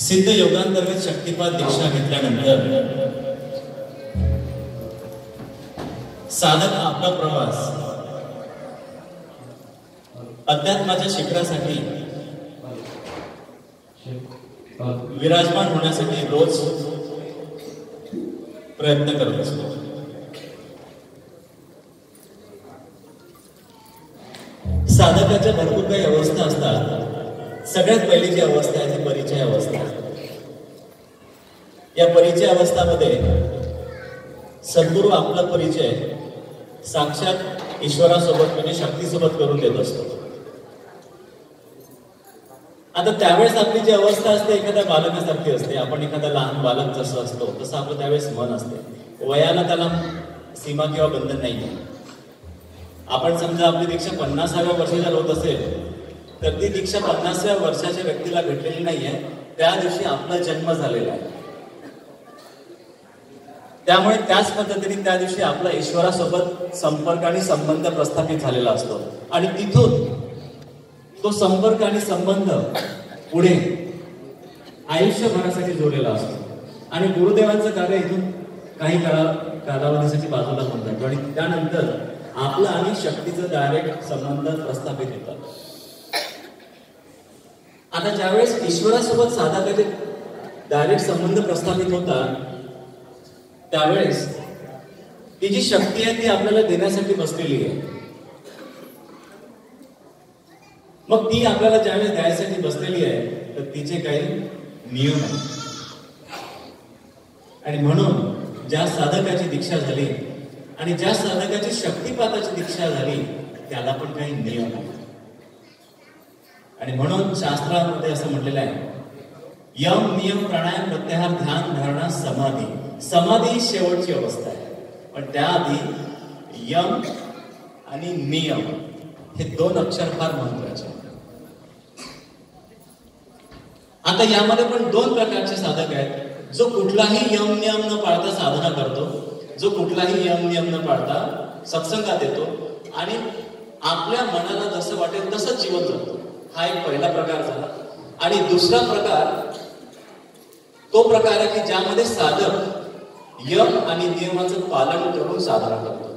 सिद्ध योगांतर्गत शक्तिपात दीक्षा घेतल्यानंतर साधक आपला प्रवास अध्यात्माच्या शिखरासाठी विराजमान होण्यासाठी रोज प्रयत्न करत असतो. साधकाच्या भरपूर काही अवस्था असतात. सगळ्यात पहिली जी अवस्था आहे ती परिचय अवस्था. या परिचय अवस्थामध्ये सद्गुरू आपला परिचय साक्षात ईश्वरासोबत म्हणजे शक्तीसोबत करून देत असतो. आता त्यावेळेस आपली जी अवस्था असते एखाद्या बालकासारखी असते. आपण एखादा लहान बालक जसं असतो तसं आपलं त्यावेळेस मन असते. वयाला त्याला सीमा किंवा बंधन नाही आहे. आपण समजा आपली दीक्षा 50व्या वर्षाच्या होत असेल तर ती दीक्षा 50व्या वर्षाच्या व्यक्तीला भेटलेली नाहीये. त्या दिवशी आपला जन्म झालेला आहे. त्यामुळे त्याच पद्धतीने त्या दिवशी आपला ईश्वरासोबत संपर्क आणि संबंध प्रस्थापित झालेला असतो आणि तिथून तो संपर्क आणि संबंध पुढे आयुष्यभरासाठी जोडलेला असतो. आणि गुरुदेवांचं कार्य इथून काही कालावधीसाठी बाजूला होतात आणि त्यानंतर आपला आणि शक्तीचं डायरेक्ट संबंध प्रस्थापित होतात. आता ज्यावेळेस ईश्वरासोबत साधकाचे डायरेक्ट संबंध प्रस्थापित होतात त्यावेळेस ती जी शक्ती आहे ती आपल्याला देण्यासाठी बसलेली आहे. मग ती आपल्याला ज्यावेळेस द्यायसाठी बसलेली आहे तर तिचे काही नियम आहेत. आणि म्हणून ज्या साधकाची दीक्षा झाली आणि ज्या साधकाची शक्तिपाताची दीक्षा झाली त्याला पण काही नियम आहेत. आणि म्हणून शास्त्रामध्ये असं म्हटलेलं आहे यम नियम प्राणायाम प्रत्याहार ध्यान धारणा समाधी. समाधी ही शेवटची अवस्था आहे पण त्याआधी यम आणि नियम हे 2 अक्षर फार महत्वाचे. आता यामध्ये पण 2 प्रकारचे साधक आहेत. जो कुठलाही यम नियम न पाळता साधना करतो, जो कुठलाही यम नियम न पाळता सत्संगात येतो आणि आपल्या मनाला जसं वाटेल तसं जीवन जगतो. हा एक पहिला प्रकार झाला. आणि दुसरा प्रकार तो प्रकार आहे की ज्यामध्ये साधक यम आणि नियमाचं पालन करून साधना करतो.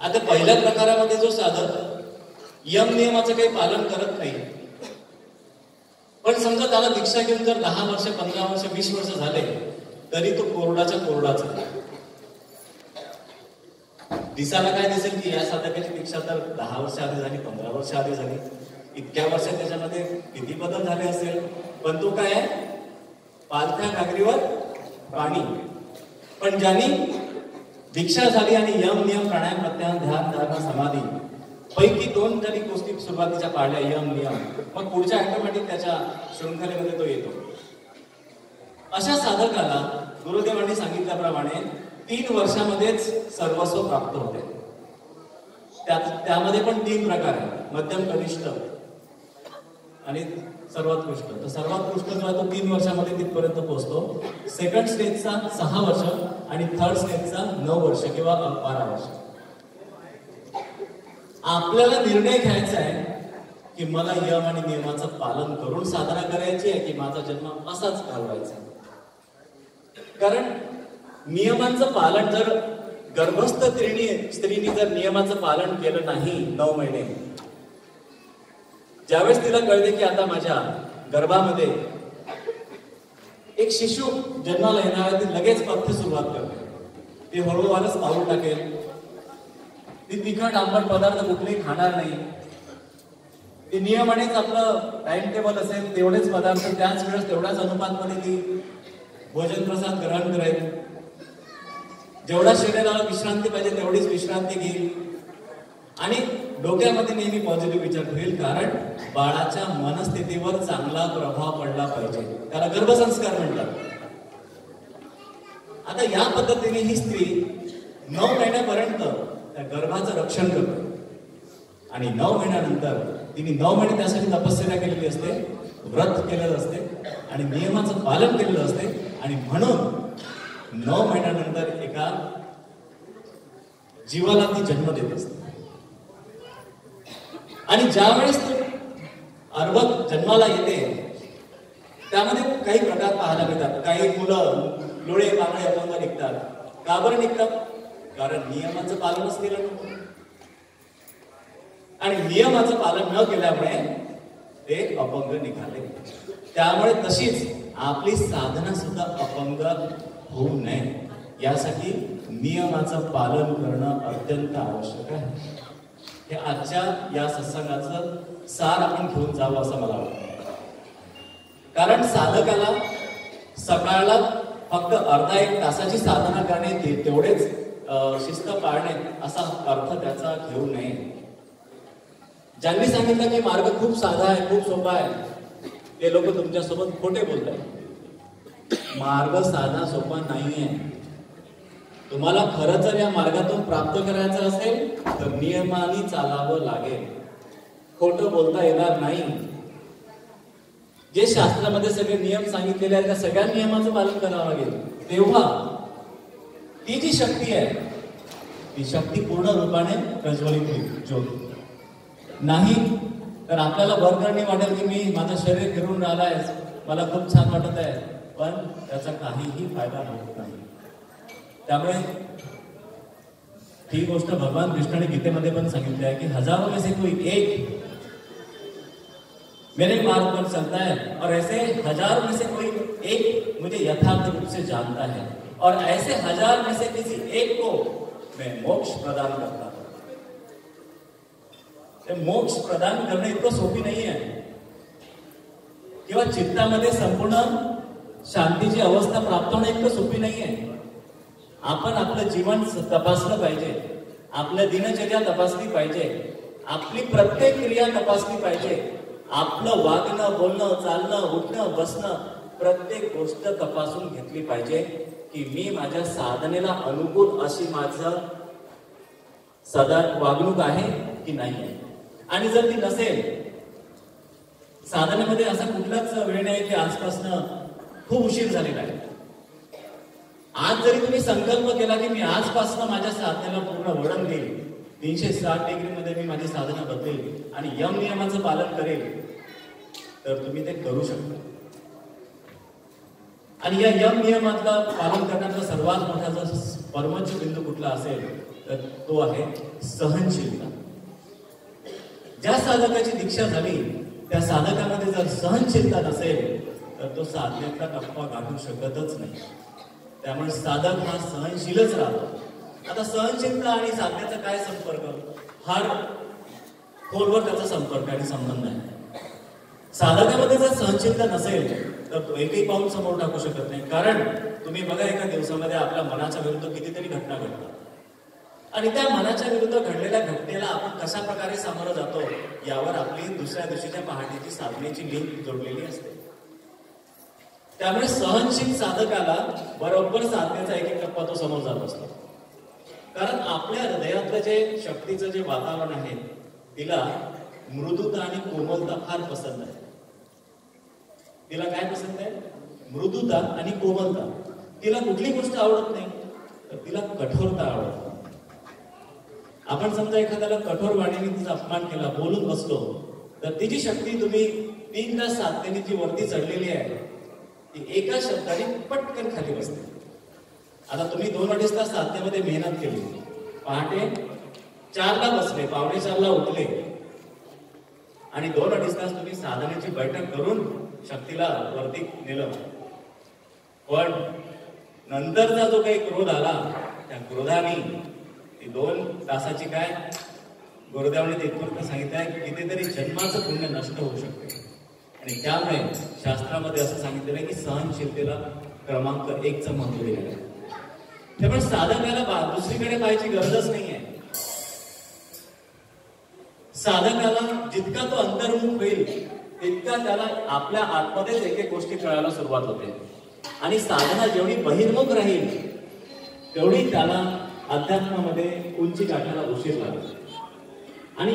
आता पहिल्या प्रकारामध्ये जो साधक यम नियमाचं काही पालन करत नाही पण समजा त्याला दीक्षा घेऊन जर 10 वर्ष 15 वर्ष 20 वर्ष झाले तरी तो कोरडाच्या कोरडाच आहे. दिसायला काय दिसेल की या साधकाची दीक्षा तर 10 वर्ष आधी झाली 15 वर्ष आधी झाली. इतक्या वर्षात त्याच्यामध्ये किती बदल झाले असेल. पण तो काय आहे पालथ्या घागरीवर पाणी. पण ज्यांनी दीक्षा झाली आणि यम नियम प्राणायाम प्रत्याहार ध्यान धारणा समाधी पैकी 2 जरी गोष्टी सुरुवातीच्या पाळल्या यम नियम मग पुढच्या ऑटोमॅटिक त्याच्या शृंखलेमध्ये तो येतो. अशा साधकाला गुरुदेवांनी सांगितल्याप्रमाणे 3 वर्षामध्येच सर्वस्व प्राप्त होते. त्यामध्ये पण 3 प्रकार आहेत मध्यम कनिष्ठ आणि सर्वोत्कृष्ट. तर सर्वोत्कृष्ट जो आहे तो 3 वर्षामध्ये तिथपर्यंत पोहोचतो. सेकंड स्टेजचा 6 वर्ष आणि थर्ड स्टेजचा 9 वर्ष किंवा 12 वर्ष. आपल्याला निर्णय घ्यायचा आहे की मला यम आणि नियमाचं पालन करून साधना करायची आहे की माझा जन्म असाच घालवायचा. कारण नियमांचं पालन जर गर्भस्थ स्त्रीने जर नियमाचं पालन केलं नाही 9 महिने ज्यावेळेस तिला कळते की आता माझ्या गर्भामध्ये एक शिशु जन्माला येणार आहे ती लगेच पथ्य सुरुवात करते. ती हळूहळूच पाऊल टाकेल. ती तिखट आंबट पदार्थ कुठलेही खाणार नाही. ती नियमानेच आपलं टाइम टेबल असेल तेवढेच पदार्थ त्याच वेळेस तेवढ्याच अनुपातमध्ये ती भोजन प्रसाद ग्रहण करेल. जेवढा शरीराला विश्रांती पाहिजे तेवढीच विश्रांती घेईल आणि डोक्यामध्ये नेहमी पॉझिटिव्ह विचार होईल. कारण बाळाच्या मनस्थितीवर चांगला प्रभाव पडला पाहिजे. त्याला गर्भसंस्कार म्हणतात. आता या पद्धतीने ही स्त्री 9 महिन्यापर्यंत त्या गर्भाचं रक्षण करते आणि 9 महिन्यानंतर तिने 9 महिने त्यासाठी तपश्चर्या केलेली असते, व्रत केलेलं असते आणि नियमाचं पालन केलेलं असते. आणि म्हणून 9 महिन्यानंतर एका जीवाला ती जन्म देत असते. आणि ज्यावेळेस तो अर्भक जन्माला येते त्यामध्ये काही प्रकार पाहायला मिळतात. काही मुलं डोळे पांगळे अपंग निघतात. का बरं निघतात? कारण नियमाचं पालनच केलं नव्हतं. आणि नियमाचं पालन न केल्यामुळे ते अपंग निघाले. त्यामुळे तशीच आपली साधना सुद्धा अपंग होऊ नये यासाठी नियमाचं पालन करणं अत्यंत आवश्यक आहे. हे आजच्या या सत्संगाचं सार आपण घेऊन जावं असं मला वाटतं. कारण साधकाला सकाळला फक्त अर्धा एक तासाची साधना करणे, तेवढेच शिस्त पाळणे असा अर्थ त्याचा घेऊ नये. ज्यांनी सांगितलं की मार्ग खूप साधा आहे, खूप सोपा आहे, ते लोक तुमच्यासोबत खोटे बोलत आहेत. मार्ग साधा सोपा नाहीये. तुम्हाला खरंच जर या मार्गातून प्राप्त करायचं असेल तर नियमाने चालावं लागेल. खोटं बोलता येणार नाही. जे शास्त्रामध्ये सगळे नियम सांगितलेले आहेत त्या सगळ्या नियमाचं पालन करावं लागेल. तेव्हा ती जी शक्ती आहे ती शक्ती पूर्ण रूपाने प्रज्वलित होईल. ज्योत नाही तर आपल्याला वरकरणी वाटेल की मी माझं शरीर फिरून राहिलाय, मला खूप छान वाटत आहे, पण त्याचा काहीही फायदा होत नाही. त्यामुळे ही गोष्ट भगवान कृष्णाने गीतेमध्ये पण सांगितली आहे की हजारों में से कोई एक मेरे मार्ग पर चलता है और ऐसे हजार में से कोई एक मुझे यथार्थ रूप से जानता है और ऐसे हजार में से किसी एक को मैं मोक्ष प्रदान करता हूं. मोक्ष प्रदान करणे इतकं सोपी नाही आहे किंवा चित्तामध्ये संपूर्ण शांतीची अवस्था प्राप्त होणे इतकं सोपी नाही आहे. आपण आपलं जीवन तपासलं पाहिजे, आपलं दिनचर्या तपासली पाहिजे, आपली प्रत्येक क्रिया तपासली पाहिजे, आपलं वागणं, बोलणं, चालणं, उठणं, बसणं प्रत्येक गोष्ट तपासून घेतली पाहिजे की मी माझ्या साधनेला अनुकूल अशी माझं सदा वागणूक आहे की नाही आहे. आणि जर ती नसेल, साधनेमध्ये असा कुठलाच वेळ नाही की आजपासनं खूप उशीर झालेला आहे. आज जरी तुम्ही संकल्प केला की मी आजपासून माझ्या साधनेला पूर्ण वळण देईल, 360 डिग्रीमध्ये मी माझी साधना बदलेल आणि यम नियमाचं पालन करेल, तर तुम्ही ते करू शकता. आणि या यम नियमातलं पालन करण्याचा सर्वात मोठा जर परमोच्च बिंदू कुठला असेल तर तो आहे सहनशीलता. ज्या साधकाची दीक्षा झाली त्या साधकामध्ये जर सहनशीलता नसेल तर तो साधनेतला टप्पा गाठू शकतच नाही. त्यामुळे साधक हा सहनशीलच राहतो. आता सहनशीलता आणि साधनेचा काय संपर्क? फार खोलवर त्याचा संपर्क आणि संबंध आहे. साधकामध्ये जर सहनशीलता नसेल तर तो एकही पाऊल समोर टाकू शकत नाही. कारण तुम्ही बघा, एका दिवसामध्ये आपल्या मनाच्या विरुद्ध कितीतरी घटना घडतात आणि त्या मनाच्या विरुद्ध घडलेल्या घटनेला आपण कशा प्रकारे सामोरं जातो यावर आपली दुसऱ्या दिवशीच्या पहाटेची साधनेची लिंक जोडलेली असते. त्यामुळे सहनशील साधकाला बरोबर साधनेचा एक एक टप्पा तो समोर जात असतो. कारण आपल्या हृदयातलं जे शक्तीचं जे वातावरण आहे तिला मृदुता आणि कोमलता फार पसंत आहे. तिला काय पसंत आहे? मृदुता आणि कोमलता. तिला कुठली गोष्ट आवडत नाही तर तिला कठोरता आवडत. आपण समजा एखाद्याला कठोर वाणीने तिचा अपमान केला, बोलून बसलो, तर तिची शक्ती तुम्ही 3 तास साधनेने जी वरती चढलेली आहे ती एका शब्दाने पटकन खाली बसते. आता तुम्ही 2-2.5 तास साधनेमध्ये मेहनत केली, पहाटे 4ला बसले, 4:45ला उठले आणि 2-2.5 तास तुम्ही साधनेची बैठक करून शक्तीला वरती नेलं, पण नंतरचा जो काही क्रोध आला त्या क्रोधाने ती 2 तासाची काय गुरुदेवाने इतकं सांगितलं आहे की कितीतरी जन्माचं पुण्य नष्ट होऊ शकते. आणि त्यामुळे शास्त्रामध्ये असं सांगितलेलं आहे की सहनशीलतेला क्रमांक 1चं महत्व दिलेलं आहे. त्यामुळे साधकाला दुसरीकडे पाहायची गरजच नाहीये. साधकाला जितका तो अंतर्मुख होईल तितका त्याला आपल्या आतमध्येच एक एक गोष्टी कळायला सुरुवात होते. आणि साधना जेवढी बहिर्मुख राहील तेवढी त्याला अध्यात्मामध्ये उंची गाठायला उशीर लागेल. आणि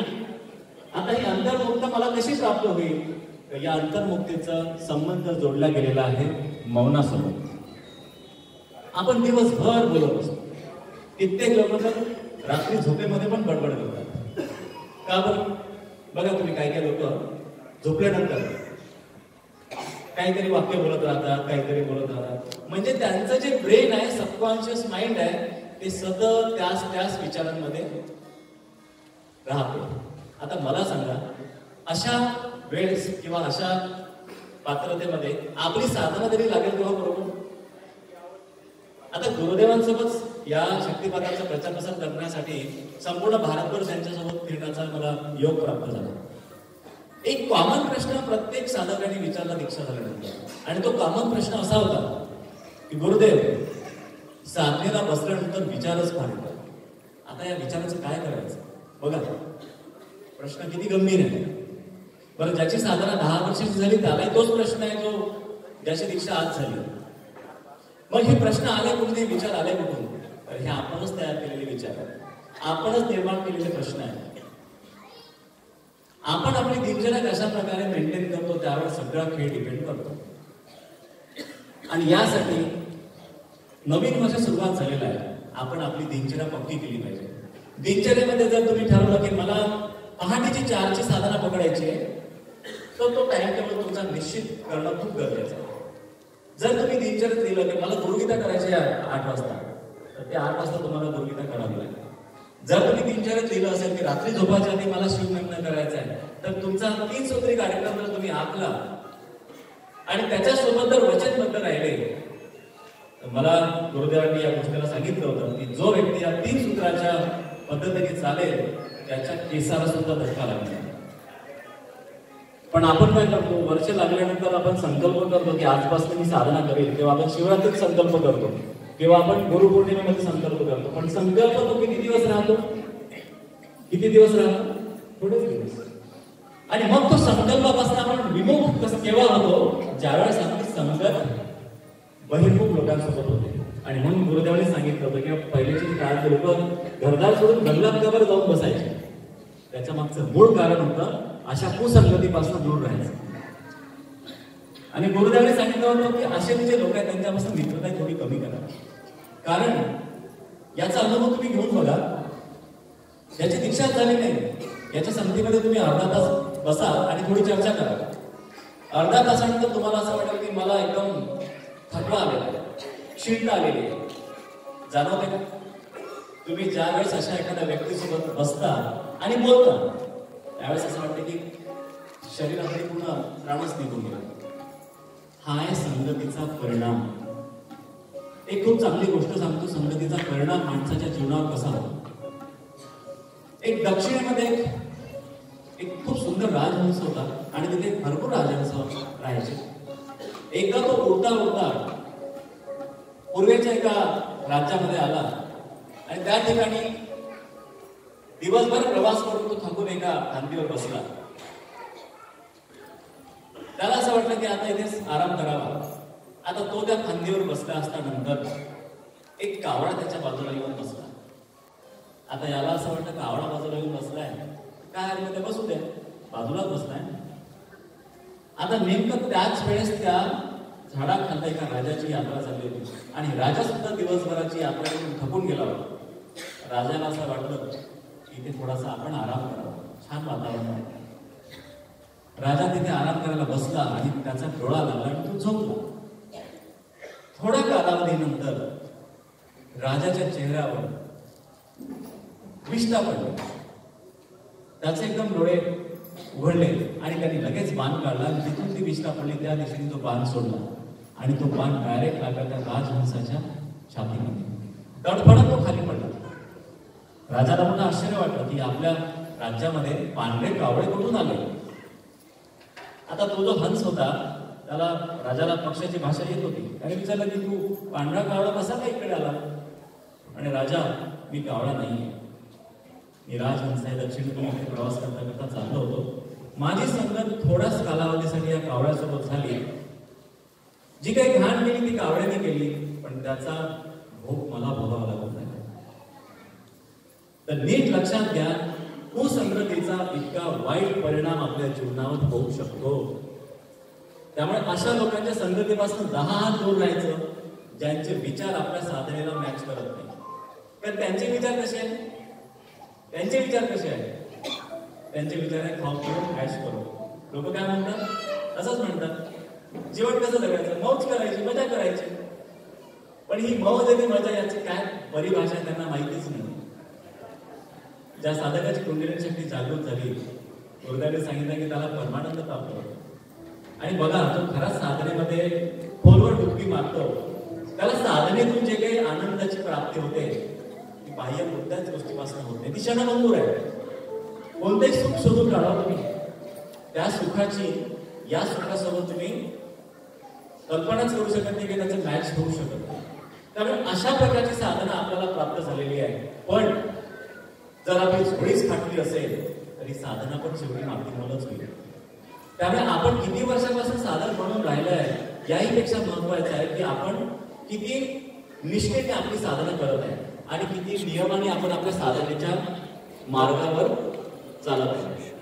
आता ही अंतर्मुक्ता मला कशी प्राप्त होईल? तर या अंतर्मुक्तीचा संबंध जोडला गेलेला आहे मौनासोबत. आपण दिवसभर बोलत असतो. कित्येक लोक तर रात्री झोपेमध्ये पण बडबड करतात. का बरं? बघा तुम्ही, काही काही लोक झोपल्यानंतर काहीतरी वाक्य बोलत राहतात, काहीतरी बोलत राहतात. म्हणजे त्यांचं जे ब्रेन आहे, सबकॉन्शियस माइंड आहे, ते सतत त्याच विचारांमध्ये राहते. आता मला सांगा, अशा वेळेस किंवा अशा पात्रतेमध्ये आपली साधना तरी लागेल तेव्हा बरोबर. आता गुरुदेवांसोबत या शक्तिपाठाचा प्रचार प्रसार करण्यासाठी संपूर्ण भारतभर त्यांच्यासोबत फिरण्याचा मला योग प्राप्त झाला. एक कॉमन प्रश्न प्रत्येक साधकाने विचारला दीक्षा झाल्यानंतर, आणि तो कॉमन प्रश्न असा होता की गुरुदेव, साधनेला बसल्यानंतर विचारच फार येतात, आता या विचाराचं काय करायचं. बघा, प्रश्न किती गंभीर आहे. बरं, ज्याची साधना 10 वर्षाची झाली त्यालाही तोच प्रश्न आहे जो ज्याची दीक्षा आज झाली. मग हे प्रश्न आले कुठे, विचार आले कुठून? तर हे आपणच तयार केलेले विचार आहेत, आपणच निर्माण केलेले प्रश्न आहेत. आपण आपली दिनचर्या कशा प्रकारे मेंटेन करतो त्यावर सगळा खेळ डिपेंड करतो. आणि यासाठी नवीन वर्ष सुरुवात झालेला आहे. आपण आपली दिनचर्या पक्की केली पाहिजे. दिनचर्यामध्ये जर तुम्ही ठरवलं की मला पहाटेची 4ची साधना पकडायची आहे, तर तो टाइम टेबल तुमचा निश्चित करणं खूप गरजेचं आहे. जर तुम्ही दिनचर्यात लिहिलं की मला गुरुगीता करायची आहे 8 वाजता, तर ते 8 वाजता तुम्हाला गुरुगीता करावी लागेल. जर तुम्ही दिनचर्यात लिहिलं असेल की रात्री झोपायच्या आधी मला शिवमंत्र करायचं आहे, तर तुमचा 3 सूत्री कार्यक्रम जर तुम्ही आखला आणि त्याच्यासोबत जर वचनबद्ध राहिले, तर मला गुरुदेवांनी या गोष्टीला सांगितलं होतं की जो व्यक्ती या 3 सूत्राच्या पद्धतीने चालेल त्याच्या केसाला सुद्धा धक्का लागेल. पण आपण काय करतो, वर्ष लागल्यानंतर आपण संकल्प करतो की आजपासून मी साधना करेल, किंवा आपण शिवरात्रीत संकल्प करतो, किंवा आपण गुरुपौर्णिमेमध्ये संकल्प करतो. पण संकल्प तो किती दिवस राहतो? किती दिवस राहतो? थोडेच दिवस. आणि मग तो संकल्पापासून आपण विमुख कसं केव्हा होतो? ज्यावेळेस आपली संगत बहिर्मुख लोकांसोबत होते. आणि म्हणून गुरुदेवांनी सांगितलं होतं की पहिल्याची काळात लोक घरदार सोडून गंगावर जाऊन बसायचे. त्याच्या मागचं मूळ कारण होतं अशा कुसंगतीपासून दूर राहायचं. आणि गुरुदेवांनी सांगितलं होतं की असे जे लोक आहेत त्यांच्यापासून मित्रता थोडी कमी करा. कारण याचा अनुभव तुम्ही घेऊन बघा, याची दीक्षा झाली नाही, याच्या संगतीमध्ये तुम्ही अर्धा तास बसा आणि थोडी चर्चा करा. अर्धा तासानंतर तुम्हाला असं वाटेल की मला एकदम थकवा आलेला, शीत आलेली जाणवते का? तुम्ही ज्या वेळेस अशा एखाद्या व्यक्तीसोबत बसता आणि बोलता त्यावेळेस असं वाटतं की शरीरामध्ये पूर्ण प्राणच निघून गेला. हा आहे संगतीचा परिणाम. एक खूप चांगली गोष्ट सांगतो, संगतीचा परिणाम माणसाच्या जीवनावर कसा होतो. एक दक्षिणेमध्ये एक खूप सुंदर राजहंस होता आणि तिथे भरपूर राजहंस राहायचे. एकदा तो उडता उडता पूर्वेच्या एका राज्यामध्ये आला आणि त्या ठिकाणी दिवसभर प्रवास करून तो थकून एका खांदीवर बसला. त्याला असं वाटलं की आता इथेच आराम करावा. आता तो त्या खांदीवर बसला असता नंतर एक कावळा त्याच्या बाजूला येऊन बसला. आता याला असं वाटलं कावळा बाजूला येऊन बसलाय, काय हरकत आहे, बसू द्या, बाजूलाच बसलाय. आता नेमकं त्याच वेळेस त्या झाडाखाली एका राजाची यात्रा चालली होती आणि राजा सुद्धा दिवसभराची यात्रा करून थकून गेला होता. राजाला असं वाटलं की इथे थोडासा आपण आराम करावा, छान वातावरण आहे. राजा तिथे आराम करायला बसला आणि त्याचा डोळा लागला आणि तो झोपला. थोड्या कालावधीनंतर राजाच्या चेहऱ्यावर विष्ठा पडली. त्याचे एकदम डोळे उघडले आणि त्यांनी लगेच बाण काढला आणि जिथून ती विष्ठा पडली त्या दिशेने तो बाण सोडला आणि तो बाण डायरेक्ट लागला त्या राजहंसाच्या छातीमध्ये. तडफडत तो खाली पडला. राजाला पुन्हा आश्चर्य वाटलं की आपल्या राज्यामध्ये पांढरे कावळे कुठून आले. आता तो जो हंस होता त्याला राजाला पक्षाची भाषा येत होती. त्याने विचारलं की तू पांढरा कावळा कसा काय इकडे आला. आणि राजा, मी कावळा नाही, मी राजहंस आहे, दक्षिणेतून इथे प्रवास करता करता चाललो होतो. माझी संगत थोड्याच कालावधीसाठी या कावळ्यासोबत झाली. जी काही घाण केली ती कावळ्याने केली, पण त्याचा भोग मला भोगावा लागत नाही. तर नीट लक्षात घ्या, कुसंगतीचा इतका वाईट परिणाम आपल्या जीवनावर होऊ शकतो. त्यामुळे अशा लोकांच्या संगतीपासून 10 हात दूर राहायचं, ज्यांचे विचार आपल्या साधनेला मॅच करत नाही. तर त्यांचे विचार कसे आहेत? त्यांचे विचार कसे आहेत? त्यांचे विचार आहे खाऊ पिऊन क्रॅश करू. लोक काय म्हणतात? असंच म्हणतात, जीवन कसं जगायचं, मौज करायची, मजा करायची. पण ही मौज आणि मजा याची काय परिभाषा त्यांना माहितीच नाही. ज्या साधकाची कुंडलिनी शक्ती जागृत झाली, गुरुदेवाने सांगितलं की त्याला परमानंद प्राप्त होतो. आणि बघा, तो खरा साधनेमध्ये खोलवर डुबकी मारतो, त्याला साधनेतून जे काही आनंदाची प्राप्ती होते ती बाह्य कोणत्याच गोष्टीपासून होते, ती क्षणभंगूर आहे. कोणतेही सुख शोधून काढा तुम्ही, त्या सुखाची या सुखासोबत तुम्ही कल्पनाच करू शकत नाही की त्याचं मॅच होऊ शकत नाही. त्यामुळे अशा प्रकारची साधना आपल्याला प्राप्त झालेली आहे. पण जर आपली झोळीच फाटली असेल तरी साधना पण शेवटी मातीमोलच होईल. त्यामुळे आपण किती वर्षापासून साधक म्हणून राहिलं आहे याही पेक्षा महत्वाचं आहे की आपण किती निष्ठेने आपली साधना करत आहे आणि किती नियमाने आपण आपल्या साधनेच्या मार्गावर चालत आहे.